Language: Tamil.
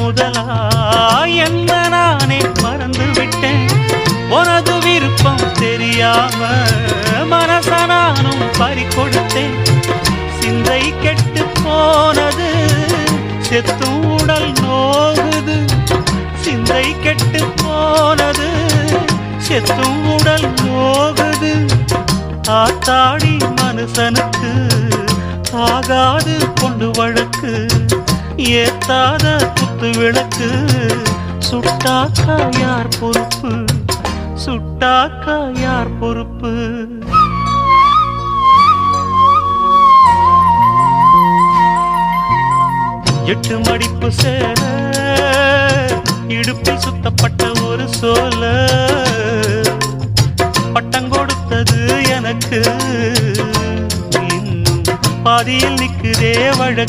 முதலா என்ன நானே மறந்து விட்டேன். உனது விருப்பம் தெரியாம மனச நானும் பறிகொடுத்தேன். சிந்தை கெட்டு போனது செத்தும் உடல் நோகுது. சிந்தை கெட்டு போனது செத்தும் உடல் நோகுது. ஆத்தாடி மனுஷனுக்கு ஆகாது கொண்டு வழக்கு. ஏத்தாத குத்து விளக்கு சுட்டாக்கா யார் பொறுப்பு? சுட்டாக்கா யார் பொறுப்பு? எட்டு மடிப்பு சேர இடுப்பில் சுத்தப்பட்ட ஒரு சோல பட்டம் கொடுத்தது எனக்கு. இன்னும் பாதியில் நிற்குதே வழக்கு.